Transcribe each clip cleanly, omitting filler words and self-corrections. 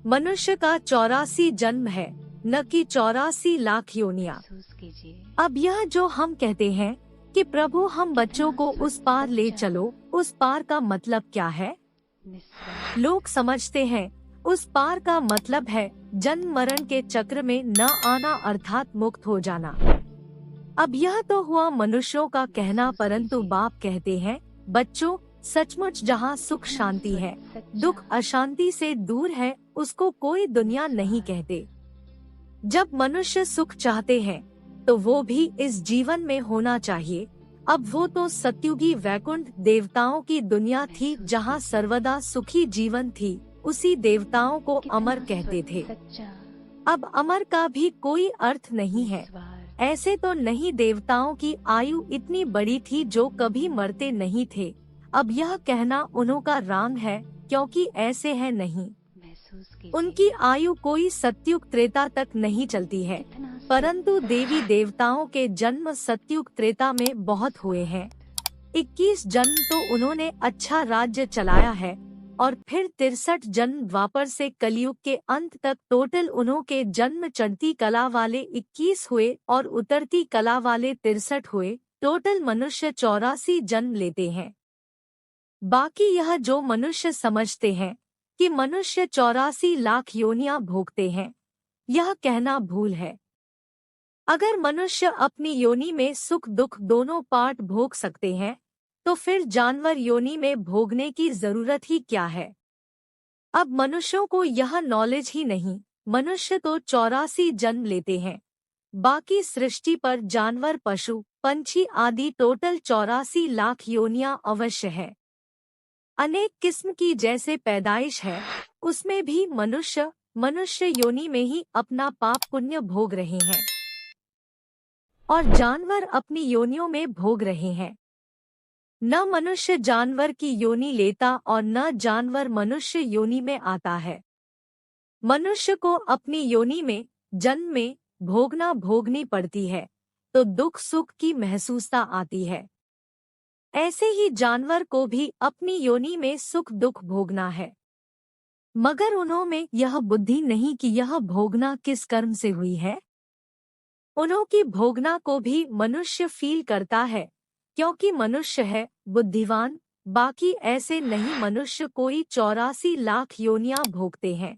मनुष्य का 84 जन्म है, न कि 84 लाख योनियां। अब यह जो हम कहते हैं कि प्रभु हम बच्चों को उस पार ले चलो, उस पार का मतलब क्या है? लोग समझते हैं उस पार का मतलब है जन्म मरण के चक्र में न आना, अर्थात मुक्त हो जाना। अब यह तो हुआ मनुष्यों का कहना, परंतु बाप कहते हैं बच्चों, सचमुच जहाँ सुख शांति है, दुख अशांति से दूर है, उसको कोई दुनिया नहीं कहते। जब मनुष्य सुख चाहते हैं तो वो भी इस जीवन में होना चाहिए। अब वो तो सत्युगी वैकुंठ देवताओं की दुनिया थी जहाँ सर्वदा सुखी जीवन थी, उसी देवताओं को अमर कहते थे। अब अमर का भी कोई अर्थ नहीं है। ऐसे तो नहीं, देवताओं की आयु इतनी बड़ी थी जो कभी मरते नहीं थे। अब यह कहना उन्हों का राम है, क्योंकि ऐसे है नहीं। उनकी आयु कोई सत्युग त्रेता तक नहीं चलती है, परंतु देवी देवताओं के जन्म सत्युग त्रेता में बहुत हुए हैं। 21 जन्म तो उन्होंने अच्छा राज्य चलाया है, और फिर 63 जन्म द्वापर से कलयुग के अंत तक, टोटल उन्हों के जन्म चढ़ती कला वाले 21 हुए और उतरती कला वाले 63 हुए। टोटल मनुष्य 84 जन्म लेते हैं। बाकी यह जो मनुष्य समझते हैं कि मनुष्य 84 लाख योनियां भोगते हैं, यह कहना भूल है। अगर मनुष्य अपनी योनि में सुख दुख दोनों पार्ट भोग सकते हैं, तो फिर जानवर योनि में भोगने की जरूरत ही क्या है? अब मनुष्यों को यह नॉलेज ही नहीं। मनुष्य तो 84 जन्म लेते हैं, बाकी सृष्टि पर जानवर पशु पंछी आदि टोटल 84 लाख योनियां अवश्य है। अनेक किस्म की जैसे पैदाइश है, उसमें भी मनुष्य योनि में ही अपना पाप पुण्य भोग रहे हैं, और जानवर अपनी योनियों में भोग रहे हैं। न मनुष्य जानवर की योनि लेता और न जानवर मनुष्य योनि में आता है। मनुष्य को अपनी योनि में जन्म में भोगनी पड़ती है, तो दुख सुख की महसूसता आती है। ऐसे ही जानवर को भी अपनी योनि में सुख दुख भोगना है, मगर उन्हों में यह बुद्धि नहीं कि यह भोगना किस कर्म से हुई है। उन्हों की भोगना को भी मनुष्य फील करता है, क्योंकि मनुष्य है बुद्धिवान। बाकी ऐसे नहीं, मनुष्य कोई 84 लाख योनियां भोगते हैं।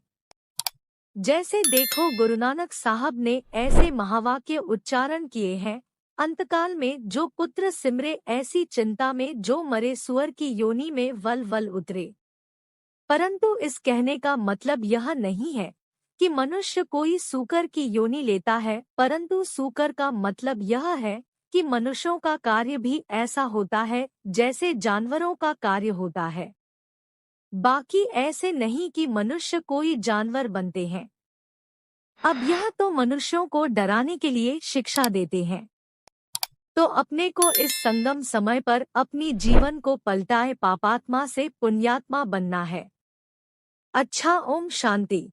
जैसे देखो, गुरु नानक साहब ने ऐसे महावाक्य उच्चारण किए हैं, अंतकाल में जो पुत्र सिमरे ऐसी चिंता में, जो मरे सुअर की योनि में वल वल उतरे। परंतु इस कहने का मतलब यह नहीं है कि मनुष्य कोई सूकर की योनि लेता है, परंतु सूकर का मतलब यह है कि मनुष्यों का कार्य भी ऐसा होता है जैसे जानवरों का कार्य होता है। बाकी ऐसे नहीं कि मनुष्य कोई जानवर बनते हैं। अब यह तो मनुष्यों को डराने के लिए शिक्षा देते हैं, तो अपने को इस संगम समय पर अपनी जीवन को पलटाए पापात्मा से पुण्यात्मा बनना है। अच्छा, ओम शांति।